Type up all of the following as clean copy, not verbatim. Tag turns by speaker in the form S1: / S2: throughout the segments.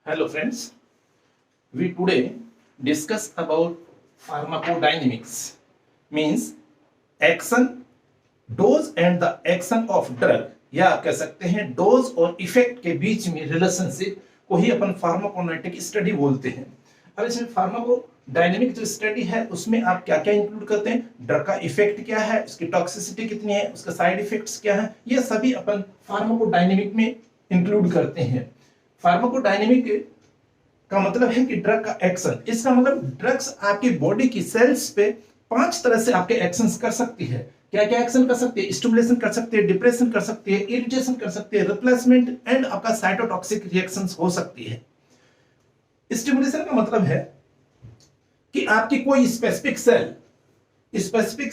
S1: Hello friends, we today discuss about pharmacodynamics, means action, dose and the action of drug, या कह सकते हैं dose और effect के बीच में रिलेशनशिप को ही अपन फार्माकोनाइटिक स्टडी बोलते हैं। अब इसमें फार्माकोडायनेमिक जो स्टडी है उसमें आप क्या क्या इंक्लूड करते हैं, ड्रग का इफेक्ट क्या है, उसकी टॉक्सिसिटी कितनी है, उसका साइड इफेक्ट्स क्या है, ये सभी अपन फार्माकोडायनेमिक में इंक्लूड करते हैं। फार्माकोडायनेमिक का मतलब है कि ड्रग का एक्शन, इसका मतलब ड्रग्स आपकी बॉडी की सेल्स पे 5 तरह से आपके एक्शंस कर सकती है। क्या क्या एक्शन कर सकती है? स्टिमुलेशन कर सकती है, डिप्रेशन कर सकती है, इरिटेशन कर सकती है, रिप्लेसमेंट एंड आपका साइटोटॉक्सिक रिएक्शंस हो सकती है। स्टिमुलेशन का मतलब है कि आपकी कोई specific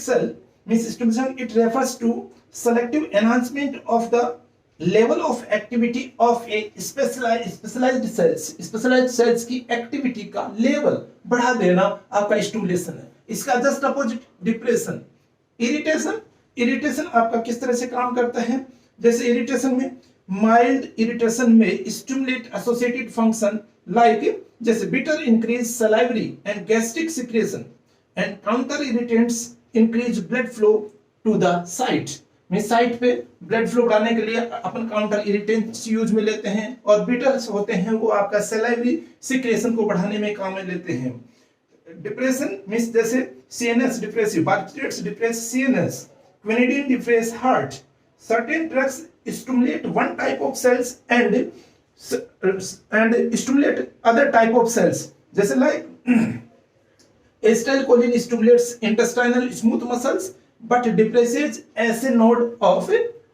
S1: cell means stimulation, it refers to selective enhancement of the level of activity of a specialized cells की एक्टिविटी का लेवल बढ़ा देना आपका स्टिमुलेशन है। इसका जस्ट अपोजिट डिप्रेशन। इरिटेशन आपका किस तरह से काम करता है? जैसे इरिटेशन में, माइल्ड इरिटेशन में स्टिमुलेट एसोसिएटेड फंक्शन लाइक जैसे bitter increase salivary and gastric secretion and counter irritants increase blood flow to the site. Site पे ब्लड फ्लो बढ़ाने के लिए अपन काउंटर इरिटेंट्स यूज में लेते हैं, और बिटर्स होते हैं वो आपका सलाइवरी सिक्रेशन को बढ़ाने में काम में लेते हैं। डिप्रेशन मींस जैसे CNS depressive, barbiturates depress CNS, quinidine depress heart. Certain drugs stimulate one type of cells and stimulate other type of cells, जैसे like acetylcholine stimulates intestinal smooth muscles but depresses SA node of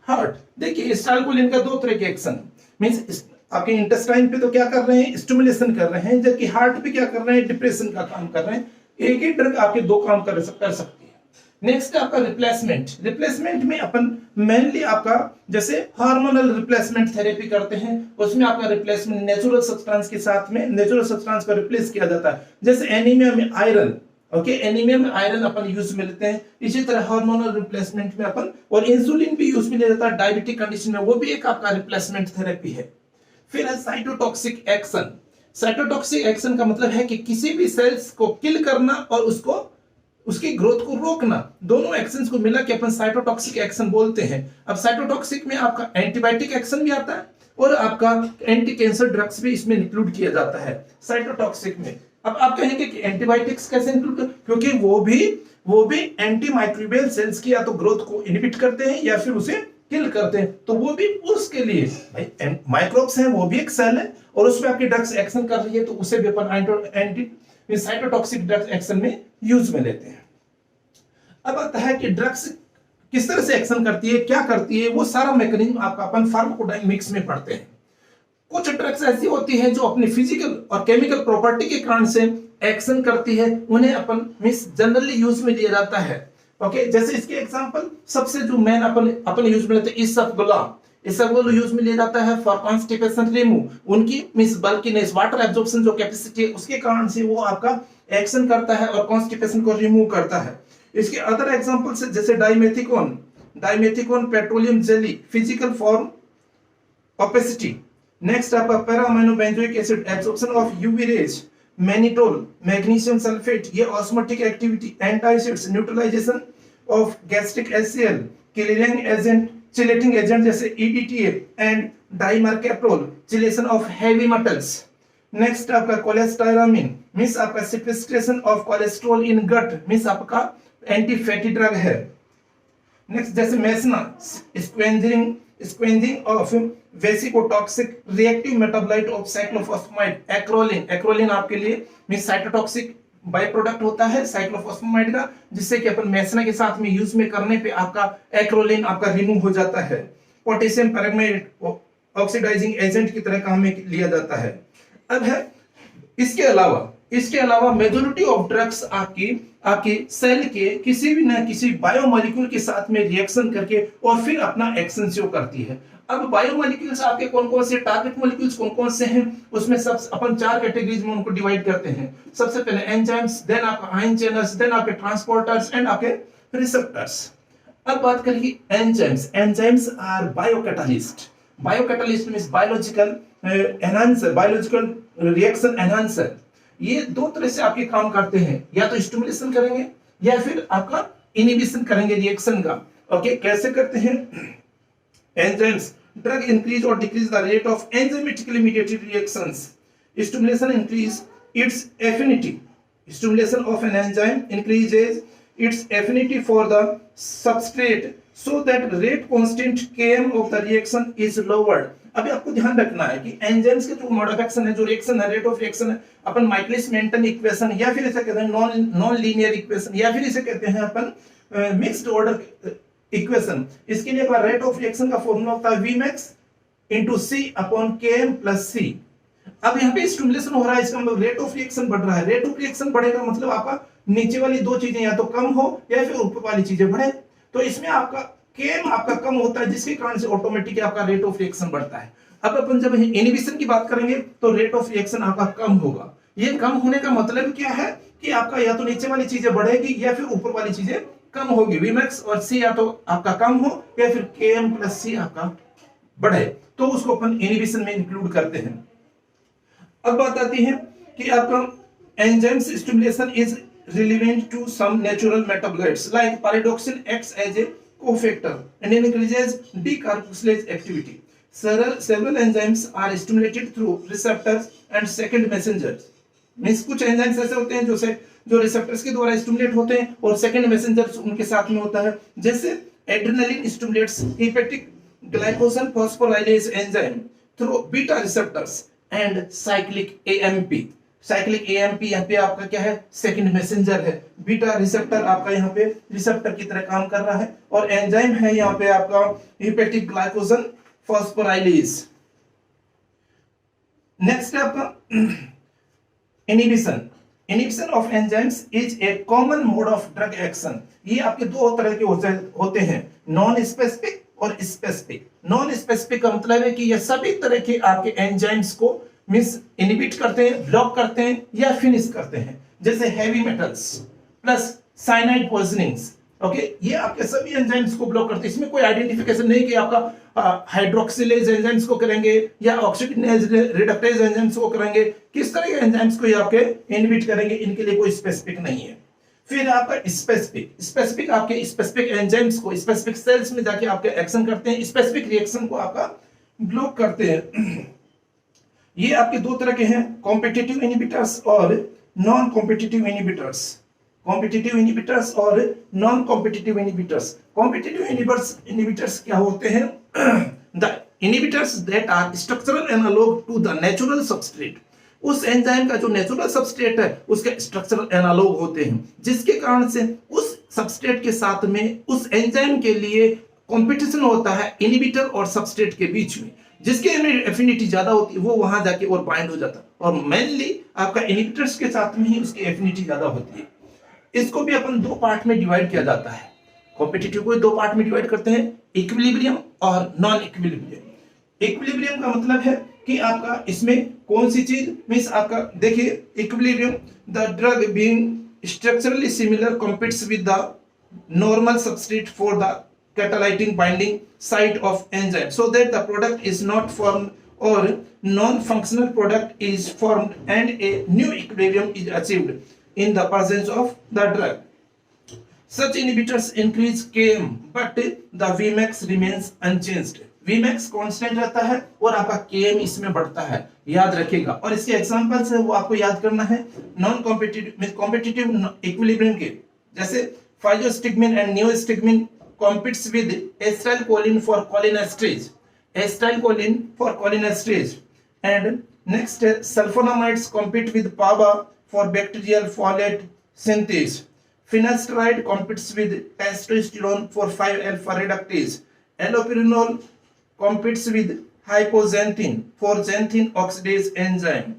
S1: heart. देखिए acetylcholine का 2 तरह के action, means आपके intestine पे तो क्या कर रहे हैं, स्टिमुलेशन कर रहे हैं, जबकि हार्ट पे क्या कर रहे हैं, डिप्रेशन का काम कर रहे हैं। एक ही ड्रग आपके 2 काम कर सकती है। नेक्स्ट आपका रिप्लेसमेंट में अपन मेनली आपका जैसे हार्मोनल रिप्लेसमेंट थेरेपी करते हैं, उसमें आपका रिप्लेसमेंट नेचुरल सब्सटेंस के साथ में नेचुरल सब्सटेंस को रिप्लेस किया जाता है। जैसे एनीमिया में आयरन, एनीमिया में आयरन अपन यूज में लेते हैं। इसी तरह हार्मोनल रिप्लेसमेंट में अपन, और इंसुलिन भी यूज में लिया जाता है डायबिटिक कंडीशन में, वो भी एक आपका रिप्लेसमेंट थेरेपी है। फिर है साइटोटॉक्सिक एक्शन। साइटोटॉक्सिक एक्शन का मतलब है कि किसी भी सेल्स को किल करना और उसकी ग्रोथ को रोकना, दोनों एक्शंस को मिला के अपन साइटोटॉक्सिक एक्शन बोलते हैं। अब साइटोटॉक्सिक में आपका एंटीबायोटिक एक्शन भी आता है और आपका एंटी कैंसर ड्रग्स भी इसमें इंक्लूड किया जाता है साइटोटॉक्सिक में। अब आप कहेंगे कि एंटीबायोटिक्स कैसे इंक्लूड कर, क्योंकि वो भी एंटी माइक्रोबियल सेल्स की या तो ग्रोथ को इनहिबिट करते हैं या फिर उसे किल करते हैं, तो वो भी उसके लिए भाई माइक्रोब्स हैं, वो भी एक सेल है और उसमें आपकी ड्रग्स एक्शन कर रही है, तो उसे भी अपन एंटी साइटोटॉक्सिक ड्रग्स एक्शन में यूज में लेते हैं। अब आता है कि ड्रग्स किस तरह से एक्शन करती है, क्या करती है, वो सारा मैकेनिज्म आपका अपन फार्माकोडायनेमिक्स में पढ़ते हैं। कुछ ड्रग्स ऐसी होती है जो अपनी फिजिकल और केमिकल प्रॉपर्टी के कारण से एक्शन करती है, उन्हें अपन मींस जनरली यूज में लिया जाता है। जैसे इसके एग्जांपल सबसे जो मेन अपन यूज में लेते हैं, इसबगोल यूज में लिया जाता है फॉर कॉन्स्टिपेशन रिमूव। उनकी मींस बल्कीनेस, वाटर एब्जॉर्प्शन जो कैपेसिटी है उसके कारण से वो आपका एक्शन करता है और कॉन्स्टिपेशन को रिमूव करता है। इसके अदर एग्जांपल्स जैसे dimethicone petroleum jelly, physical form opacity. Next आपका para amino benzoic acid, absorption of UV rays, mannitol, magnesium sulphate, ये osmotic activity, antacids, neutralisation of gastric acid, chelating agent जैसे EDTA and dimercaprol, chelation of heavy metals. Next आपका cholestyramine means आपका sequestration of cholesterol in gut, means आपका anti fatty drug है। Next जैसे mesna, scavenging of vesicotoxic reactive metabolite of cyclophosphamide, acrolein आपके लिए means cytotoxic by product होता है cyclophosphamide का, जिससे कि अपन मेसना के साथ में यूज में करने पे आपका एक्रोलिन आपका रिमूव हो जाता है। पोटेशियम परमैंगनेट ऑक्सीडाइजिंग एजेंट की तरह काम में लिया जाता है। अब है इसके अलावा मेजॉरिटी ऑफ ड्रग्स आपकी सेल के किसी भी ना किसी बायोमोलिक्यूल के साथ में रिएक्शन करके और फिर अपना एक्शन शो करती है। अब बायोमोलिक्यूल्स आपके कौन-कौन से, टारगेट मॉलिक्यूल्स कौन-कौन से हैं, उसमें सब अपन 4 कैटेगरीज में उनको डिवाइड करते हैं। सबसे पहले एंजाइम्स, देन आपका आयन चैनल्स, देन आपके ट्रांसपोर्टर्स एंड आपके रिसेप्टर्स। अब बात करिए enzymes are biocatalyst means biological enhancer, biological reaction enhancer, ये दो तरह से आपके काम करते हैं, या तो स्टिमुलेशन करेंगे या फिर आपका इनहिबिशन करेंगे रिएक्शन का। ओके, कैसे करते हैं? एंजाइम्स ड्रग इंक्रीज और decrease the rate of enzymatically mediated reactions. Stimulation increase its affinity, stimulation of an enzyme increases its affinity for the substrate so that rate constant Km of the reaction is lowered। अभी आपको ध्यान रखना है कि enzymes के जो mode of action है, जो रिएक्शन है, रेट ऑफ रिएक्शन है, अपन माइकलिस मेंटन इक्वेशन या फिर इसे कहते हैं नॉन लीनियर इक्वेशन या फिर इसे कहते हैं अपन मिक्स्ड ऑर्डर इक्वेशन। इसके लिए रेट ऑफ रिएक्शन का फॉर्मूला होता है Vmax into C upon Km plus C। अब यहाँ पे स्टिमुलेशन हो रहा है, इसका मतलब रेट ऑफ रिएक्शन बढ़ रहा है। रेट ऑफ रिएक्शन बढ़ेगा मतलब आपका नीचे वाली दो चीजें या तो कम हो या फिर ऊपर वाली चीजें बढ़े। तो इसमें आपका केम आपका कम होता है, जिसके कारण से ऑटोमेटिकली आपका रेट ऑफ रिएक्शन बढ़ता है। अब अपन जब इनहिबिशन की बात करेंगे तो रेट ऑफ रिएक्शन आपका कम होगा। ये कम होने का मतलब क्या है कि आपका या तो नीचे वाली चीजें बढ़ेगी या फिर ऊपर वाली चीजें कम होगी। Vmax और C या तो आपका कम हो या फिर Km प्लस C आपका बढ़े, तो उसको अपन इनहिबिशन में इंक्लूड करते हैं। अब बात आती है कि आपका enzymes stimulation is relevant to some natural metabolites like pyridoxine acts as a cofactor and increases decarboxylase activity. Several enzymes are stimulated through receptors and second messengers। Means कुछ एंजाइम्स ऐसे होते हैं जो रिसेप्टर्स के द्वारा स्टिमुलेट होते हैं और सेकंड मैसेंजर्स उनके साथ में होता है। जैसे adrenaline stimulates hepatic glycogen phosphorylase enzyme through beta receptors and cyclic AMP. Cyclic AMP यहाँ पे आपका क्या है? सेकंड मैसेंजर है। बीटा रिसेप्टर आपका यहाँ पे रिसेप्टर की तरह काम कर रहा है और एंजाइम है यहाँ पे आपका हेपेटिक ग्लाइकोजन फॉस्फोराइलेज। नेक्स्ट है आपका inhibition of enzymes is a common mode of drug action. ये आपके दो तरह के होते हैं, नॉन स्पेसिफिक और स्पेसिफिक। नॉन स्पेसिफिक का मतलब है कि ये सभी तरह के आपके एंजाइम्स को मींस इनहिबिट करते हैं, ब्लॉक करते हैं या फिनिश करते हैं। जैसे heavy metals plus cyanide poisonings. Okay, ये आपके सभी एंजाइम्स को ब्लॉक करते हैं। इसमें कोई आइडेंटिफिकेशन नहीं कि आपका हाइड्रोक्सिलेज एंजाइम्स को करेंगे या ऑक्सीडेज रिडक्टेज एंजाइम्स को करेंगे, किस तरह के एंजाइम्स को ये आपके इनहिबिट करेंगे, इनके लिए कोई स्पेसिफिक नहीं है। फिर आपका स्पेसिफिक आपके स्पेसिफिक एंजाइम्स को स्पेसिफिक सेल्स में जाके आपके एक्शन करते हैं, स्पेसिफिक रिएक्शन को आपका ब्लॉक करते हैं। ये आपके दो तरह के हैं, कॉम्पिटिटिव इनहिबिटर्स और non competitive inhibitors. Competitive inhibitors और non competitive inhibitors. Competitive inhibitors क्या होते हैं? The inhibitors that are structural analogue to the natural substrate. उस एंजाइम का जो नेचुरल सबस्ट्रेट है उसके स्ट्रक्चरल एनालॉग होते हैं, जिसके कारण से उस सबस्ट्रेट के साथ में उस एंजाइम के लिए कंपटीशन होता है इनहिबिटर और सबस्ट्रेट के बीच में। जिसकी एफिनिटी ज्यादा होती है वो वहां जाके और बाइंड हो जाता है, और मेनली आपका इनहिबिटर्स के साथ में ही उसकी एफिनिटी ज्यादा होती है। इसको भी अपन दो पार्ट में डिवाइड किया जाता है। कॉम्पिटिटिव को दो पार्ट में डिवाइड करते हैं, इक्विलिब्रियम और नॉन इक्विलिब्रियम। इक्विलिब्रियम का मतलब है कि आपका इसमें कौन सी चीज मींस आपका देखिए equilibrium, the drug being structurally similar competes with the normal substrate for the catalytic binding site of enzyme so that the product is not formed or non-functional product is formed and a new equilibrium is achieved in the presence of the drug. Such inhibitors increase Km but the Vmax remains unchanged. Vmax constant रहता है और आपका Km इसमें बढ़ता है, याद रखिएगा। और इसके एग्जांपल्स है वो आपको याद करना है नॉन कॉम्पिटिटिव कॉम्पिटिटिव इक्विलिब्रियम के, जैसे physostigmine and neostigmine competes with acetylcholine for cholinesterase, acetylcholine for cholinesterase, and next sulfonamides compete with PABA for bacterial folate synthase, finasteride competes with testosterone for 5-alpha reductase, allopurinol competes with hypoxanthine for xanthine oxidase enzyme।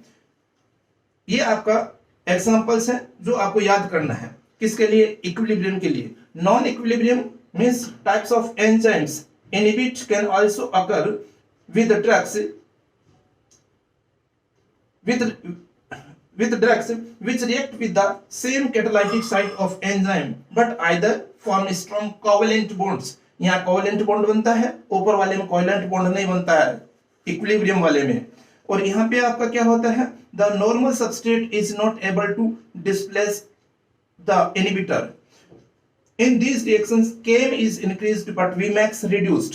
S1: ये आपका examples हैं जो आपको याद करना है, किसके लिए? इक्विलिब्रियम के लिए। Non equilibrium means types of enzymes inhibit can also occur with drugs which react with the same catalytic site of enzyme but either form strong covalent bonds। यहाँ covalent bond बनता है, ऊपर वाले में covalent bond नहीं बनता है equilibrium वाले में। और यहाँ पे आपका क्या होता है, the normal substrate is not able to displace the inhibitor. In these reactions Km is increased but Vmax reduced.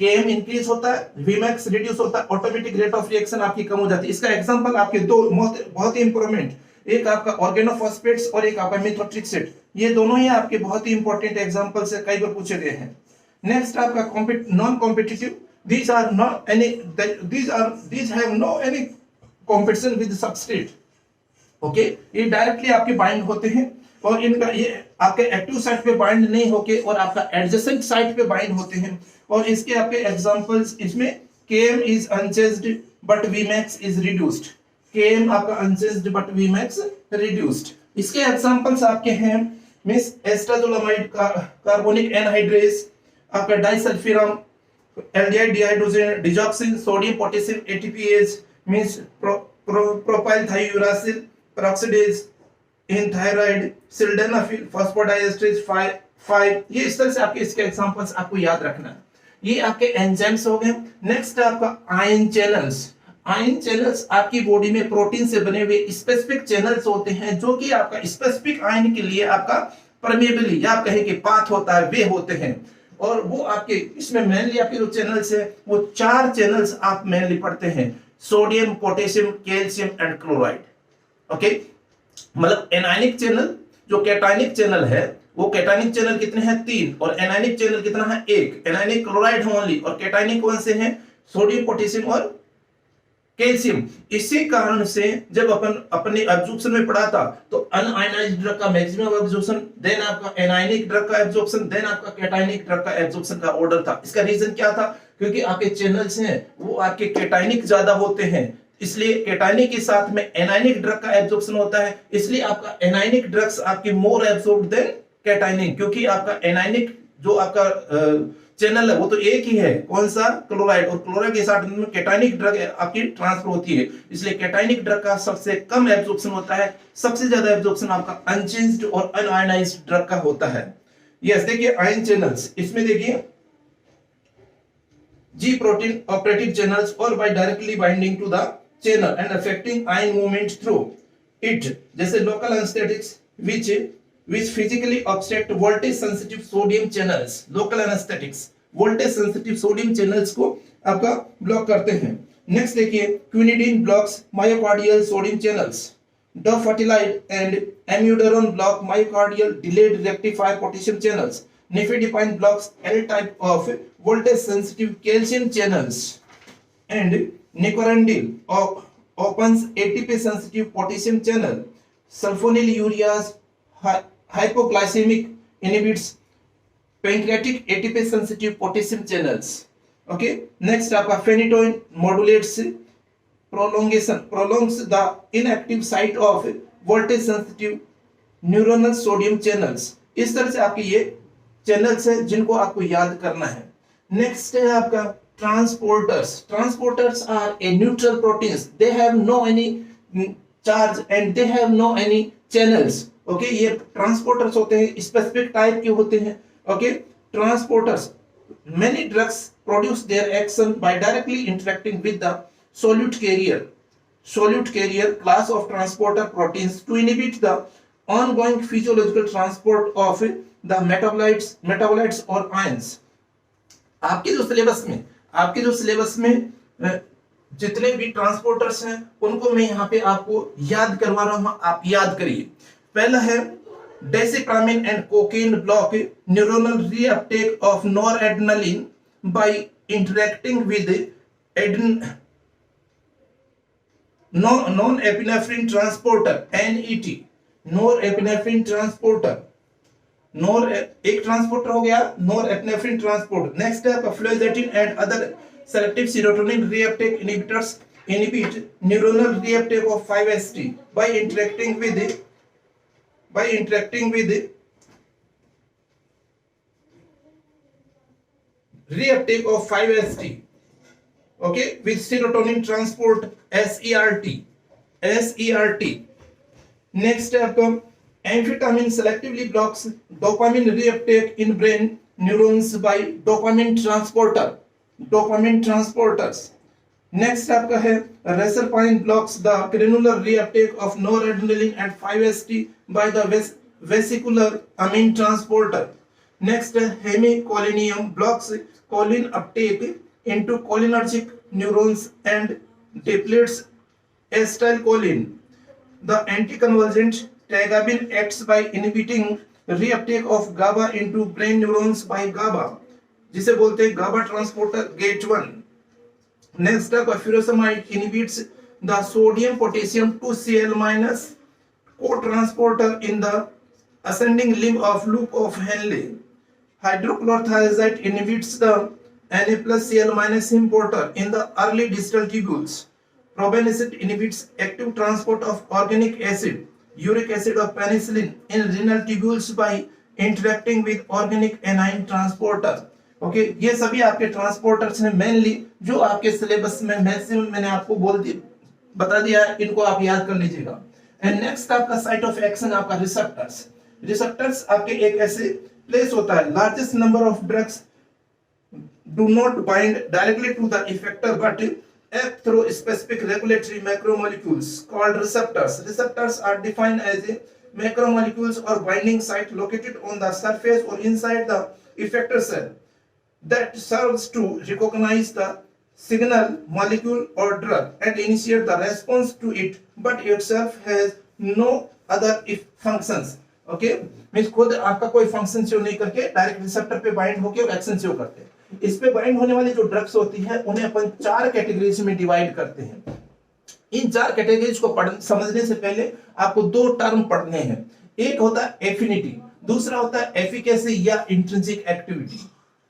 S1: Km increase होता है, Vmax रिड्यूस होता है, ऑटोमेटिक रेट ऑफ रिएक्शन आपकी कम हो जाती है। इसका एग्जांपल आपके दो बहुत ही इंपॉर्टेंट, एक आपका ऑर्गेनोफॉस्फेट्स और एक आपका मेथोट्रिक्सेट, ये दोनों ही आपके बहुत ही इंपॉर्टेंट एग्जांपल से कई बार पूछे गए हैं। नेक्स्ट आपका non competitive, these are not any these have no any competition with substrate। Okay, ये डायरेक्टली आपके बाइंड होते हैं और इनका ये आपके एक्टिव साइट पे बाइंड नहीं होके और आपका एडजेसेंट साइट पे बाइंड होते हैं। और इसके आपके एग्जांपल्स, इसमें Km is unchanged but Vmax is reduced। Km आपका unchanged but Vmax reduced। इसके एग्जांपल्स आपके हैं मिस एस्टाजोलामाइड का कार्बोनिक एनहाइड्रेस, आपका disulfiram, aldehyde dehydrogenase, digoxin, sodium potassium ATPase, means propyl thiouracil peroxidase in thyroid, sildenafil, phosphodiesterase 5। ये इस तरह से आपके इसके एग्जांपल्स आपको याद रखना है। ये आपके एंजाइम्स हो गए। नेक्स्ट आपका आयन चैनल्स। आयन चैनल्स आपकी बॉडी में प्रोटीन से बने हुए स्पेसिफिक चैनल्स होते हैं जो कि आपका स्पेसिफिक आयन के लिए आपका परमेबल या आप कहें कि पाथ होता है, वे होते हैं। और वो आपके इसमें मेनली आपके जो चैनल्स है वो 4 चैनल्स आप मेनली पढ़ते हैं, sodium, potassium, calcium and chloride. Okay, मतलब एनायनिक चैनल, जो कैटायनिक चैनल है वो कैटायनिक चैनल कितने हैं 3 और एनायनिक चैनल कितना है 1। एनायनिक क्लोराइड ओनली और कैटायनिक कौन से हैं, सोडियम, पोटेशियम और कैल्शियम। इसी कारण से जब अपन अपने एब्जॉर्प्शन में पढ़ा था तो अनआयनाइज्ड ड्रग का मैक्सिमम एब्जॉर्प्शन, देन आपका एनायनिक ड्रग का एब्जॉर्प्शन, देन आपका कैटायनिक ड्रग का एब्जॉर्प्शन का ऑर्डर था। इसका रीजन क्या था, क्योंकि आपके चैनल्स हैं वो आपके कैटायनिक ज्यादा होते हैं, इसलिए कैटायनिक के साथ में एनायनिक ड्रग का एब्जॉर्प्शन होता है, इसलिए आपका एनायनिक ड्रग्स आपके मोर एब्जॉर्ब्ड देन कैटायनिक, क्योंकि आपका एनायनिक जो आपका चैनल है वो तो एक ही है, कौन सा, क्लोराइड, और क्लोराइड के साथ में कैटायनिक ड्रग आपकी ट्रांसफर होती है, इसलिए कैटायनिक ड्रग का सबसे कम एब्जॉर्प्शन होता है, सबसे ज्यादा एब्जॉर्प्शन आपका अनचेंज्ड और अनआयनाइज्ड ड्रग का होता है। यस, देखिए आयन चैनल्स, इसमें देखिए G protein operative channels or by directly binding to the channel and affecting ion movement through it, जैसे local anesthetics which physically obstruct voltage sensitive sodium channels। local anesthetics voltage sensitive sodium channels को आपका block करते हैं। Next देखिए quinidine blocks myocardial sodium channels, dofetilide and amiodarone block myocardial delayed rectifier potassium channels, nifedipine blocks L type of voltage sensitive calcium channels, and nicorandil opens ATP sensitive potassium channel, sulfonylureas hypoglycemic inhibits pancreatic ATP sensitive potassium channels। okay, next आपका phenytoin modulates prolongs the inactive site of voltage sensitive neuronal sodium channels। इस तरह से आपके ये channels है जिनको आपको याद करना है। नेक्स्ट है आपका transporters. Transporters are a neutral proteins, they have no any charge and they have no any channels. Okay, ये ट्रांसपोर्टर्स होते हैं, स्पेसिफिक टाइप के होते हैं। Okay, transporters, many drugs produce their action by directly interacting with the solute carrier class of transporter proteins to inhibit the ongoing physiological transport of the metabolites or ions। आपके जो syllabus में जितने भी transporters हैं उनको मैं यहाँ पे आपको याद करवा रहा हूँ, आप याद करिए। पहला है desipramine and cocaine block neuronal reuptake of noradrenaline by interacting with non epinephrine transporter NET, norepinephrine transporter. एक ट्रांसपोर्टर हो गया नॉरएपिनेफ्रिन ट्रांसपोर्टर। नेक्स्ट है fluoxetine and other selective serotonin reuptake inhibitors inhibit neuronal reuptake of 5-HT by interacting with reuptake of 5-HT, okay, with serotonin transport SERT। Next है आपका amphetamine selectively blocks dopamine reuptake in brain neurons by dopamine transporters। Next आपका है reserpine blocks the granular reuptake of noradrenaline at 5-HT by the vesicular amine transporter. Next है hemicholinium blocks choline uptake into cholinergic neurons and depletes acetylcholine. The anticonvulsant tagabin acts by inhibiting reuptake of GABA into brain neurons by GABA, जिसे बोलते हैं GABA transporter gate 1. Next up, furosemide inhibits the sodium potassium 2Cl minus co-transporter in the ascending limb of loop of Henle. Hydrochlorothiazide inhibits the Na+Cl minus importer in the early distal tubules. Probenecid inhibits active transport of organic acid, uric acid of penicillin in renal tubules by interacting with organic anion transporter. Okay, ये सभी आपके transporters हैं mainly, जो आपके syllabus में maximum मैंने आपको बता दिया है, इनको आप याद कर लीजिएगा। एंड नेक्स्ट आपका साइट ऑफ एक्शन आपका रिसेप्टर्स। रिसेप्टर्स आपके एक ऐसे प्लेस होता है, largest number of drugs do not bind directly to the effector but act through specific regulatory macromolecules called receptors. Receptors are defined as macromolecules or binding site located on the surface or inside the effector cell that serves to recognize the signal, molecule or drug and initiate the response to it, but itself has no other functions. Okay, means खुद आपका कोई function show नहीं करके direct receptor पे bind होके और action show करते हैं। इस पे बाइंड होने वाली जो ड्रग्स होती है उन्हें अपन 4 कैटेगरीज में डिवाइड करते हैं। इन 4 कैटेगरीज को समझने से पहले आपको 2 टर्म पढ़ने हैं। एक होता है एफिनिटी, दूसरा होता है एफिकेसी या इंट्रिंसिक एक्टिविटी।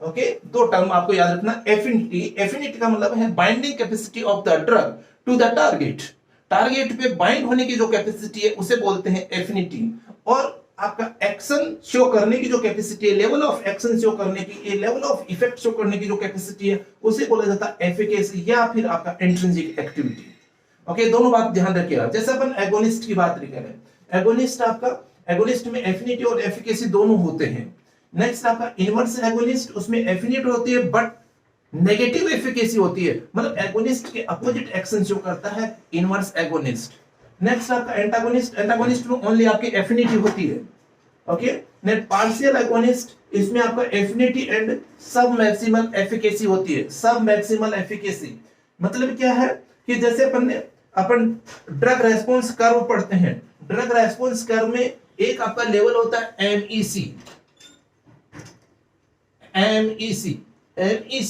S1: ओके, 2 टर्म आपको याद रखना। एफिनिटी का मतलब है binding capacity of the drug to the target. Target पे बाइंड होने की जो कैपेसिटी है उसे बोलते हैं एफिनिटी। और आपका एक्शन शो करने की जो कैपेसिटी है, लेवल ऑफ एक्शन शो करने की, लेवल ऑफ इफेक्ट शो करने की जो कैपेसिटी है उसे बोला जाता है एफिकेसी या फिर आपका इंट्रिंसिक एक्टिविटी। ओके, दोनों बात ध्यान रखिएगा। जैसे अपन एगोनिस्ट की बात करें, एगोनिस्ट में एफिनिटी और एफिकेसी दोनों होते हैं। नेक्स्ट आपका इनवर्स एगोनिस्ट, उसमें एफिनिटी होती है बट नेगेटिव एफिकेसी होती है, मतलब एगोनिस्ट के अपोजिट एक्शन शो करता है इनवर्स एगोनिस्ट। नेक्स्ट आपका एंटागोनिस्ट में ओनली आपकी एफिनिटी होती है। ओके, नेक्स्ट पार्शियल एगोनिस्ट, इसमें आपका एफिनिटी एंड सब मैक्सिमल एफिकेसी होती है। सब मैक्सिमल एफिकेसी मतलब क्या है कि जैसे अपन ड्रग रेस्पॉन्स कर्व पढ़ते हैं, ड्रग रेस्पॉन्स कर्व में एक आपका लेवल होता है एमईसी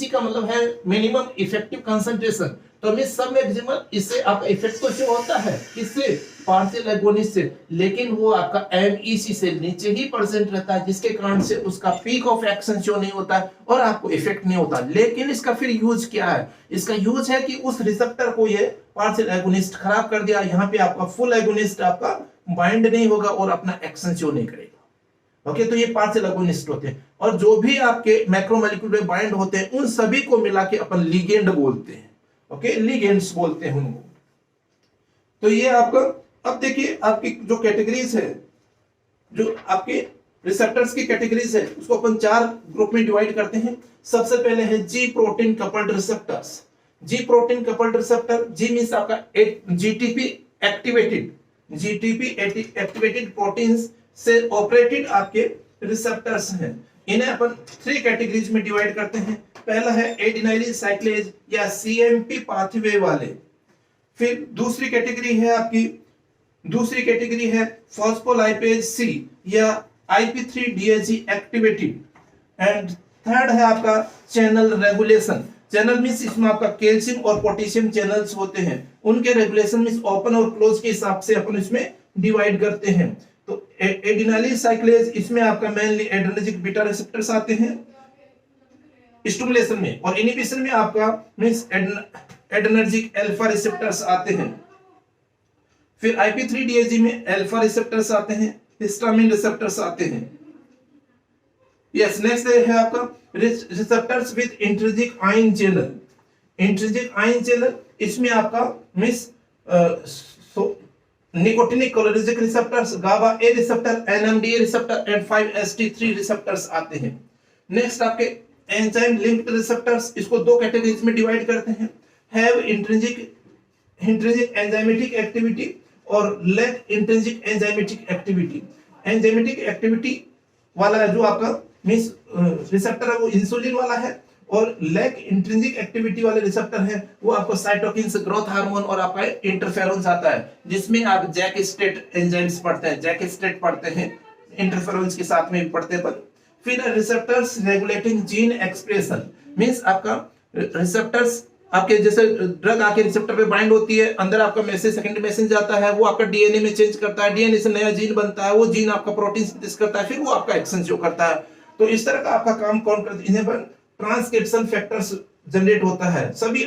S1: का मतलब है मिनिमम इफेक्टिव कंसंट्रेशन। तो हमें सब मैक्सिमम इससे आपका इफेक्ट तो शो होता है, किससे? पार्शियल एगोनिस्ट से, लेकिन वो आपका एमईसी से नीचे ही परसेंट रहता है, जिसके कारण से उसका पीक ऑफ एक्शन शो नहीं होता है और आपको इफेक्ट नहीं होता। लेकिन इसका फिर यूज क्या है? इसका यूज है कि उस रिसेप्टर को ये पार्शियल एगोनिस्ट खराब कर दिया, यहाँ पे आपका फुल एगोनिस्ट आपका बाइंड नहीं होगा और अपना एक्शन शो नहीं करेगा। ओके, तो ये पार्शियल एगोनिस्ट होते हैं। और जो भी आपके मैक्रोमोलेक्यूल में बाइंड होते हैं उन सभी को मिला के अपन लिगेंड बोलते हैं। ओके, लिगेंड्स बोलते हैं उनको। तो ये आपका, अब देखिए आपकी जो कैटेगरीज है, जो आपके रिसेप्टर्स की कैटेगरीज है, उसको अपन 4 ग्रुप में डिवाइड करते हैं। सबसे पहले है G protein coupled receptors. G protein coupled receptor, G means आपका जीटीपी एक्टिवेटेड प्रोटीन्स से ऑपरेटेड आपके रिसेप्टर्स हैं। इन्हें अपन 3 कैटेगरीज में डिवाइड करते हैं। पहला है एडिनाइलिन साइक्लेज या सीएमपी पाथवे वाले। फिर दूसरी कैटेगरी है फॉस्फोलाइपेज सी या IP3DHG एक्टिवेटेड। एंड थर्ड है आपका चैनल रेगुलेशन। चैनल मींस इसमें आपका कैल्शियम और पोटेशियम चैनल्स होते हैं, उनके रेगुलेशन मींस ओपन और क्लोज के हिसाब से अपन इसमें डिवाइड करते हैं। तो एडिनाइलिन साइक्लेज, इसमें आपका मेनली एड्रेनर्जिक बीटा रिसेप्टर्स आते हैं स्टिमुलेशन में, और इनहिबिशन में आपका मींस एड्रेनर्जिक अल्फा रिसेप्टर्स आते हैं। फिर IP3DHG में अल्फा रिसेप्टर्स आते हैं, हिस्टामिन रिसेप्टर्स आते हैं। यस, नेक्स्ट है आपका receptors with intrinsic ion channel. Intrinsic ion channel, इसमें आपका means nicotinic cholinergic receptors, GABA A receptor, NMDA receptor and 5-HT3 receptors आते हैं। नेक्स्ट आपके एंजाइम लिंक्ड रिसेप्टर्स, इसको 2 कैटेगरीज में डिवाइड करते हैं। हैव इंट्रिंसिक एंजाइमेटिक एक्टिविटी और lack intrinsic enzymatic activity. Enzymatic activity वाला जो आपका मींस रिसेप्टर है वो इंसुलिन वाला है, और लैक इंट्रिंसिक एक्टिविटी वाले रिसेप्टर है वो आपको साइटोकिन्स, ग्रोथ हार्मोन और आपका इंटरफेरोन्स आता है, जिसमें आप जैक स्टेट एंजाइम्स पढ़ते हैं, जैक स्टेट पढ़ते हैं, इंटरफेरोन्स के साथ में पढ़ते हैं। फिर receptors regulating gene expression, means आपका रिसेप्टर्स आपके जैसे ड्रग आके रिसेप्टर पे बाइंड होती है, अंदर आपका मैसेज, सेकेंडरी मैसेज आता है, वो आपका डीएनए में चेंज करता है, डीएनए से नया जीन बनता है, वो जीन आपका प्रोटीन सिंथेसिस करता है, फिर वो आपका एक्शन शो करता है। तो इस तरह का आपका काम कौन करता है? इन्हें पर ट्रांसक्रिप्शन फैक्टर्स जनरेट होता है। सभी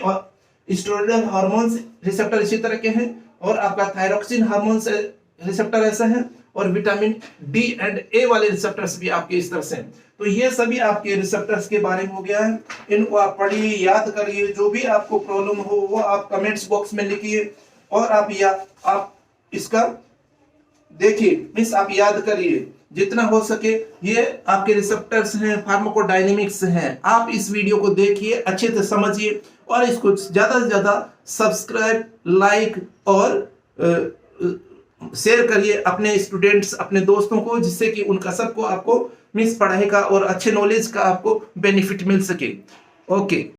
S1: स्टेरॉयडल हार्मोन्स रिसेप्टर इसी तरह के हैं, और आपका थायरोक्सिन हार्मोन्स रिसेप्टर ऐसा है, और विटामिन डी एंड ए वाले रिसेप्टर्स भी आपके इस तरह से हैं। तो ये सभी आपके रिसेप्टर्स के बारे में हो गया है, इनको आप पढ़िए, याद करिए, जो भी आपको प्रॉब्लम हो वो आप कमेंट्स बॉक्स में लिखिए, और आप इसका देखिए, मींस आप याद करिए जितना हो सके। ये आपके रिसेप्टर्स हैं, फार्माकोडायनेमिक्स हैं। आप इस वीडियो को देखिए, अच्छे से समझिए, और इसको ज्यादा से ज्यादा सब्सक्राइब, लाइक और शेयर करिए अपने स्टूडेंट्स, अपने दोस्तों को, जिससे कि उनका सबको आपको मींस पढ़ाई का और अच्छे नॉलेज का आपको बेनिफिट मिल सके। ओके।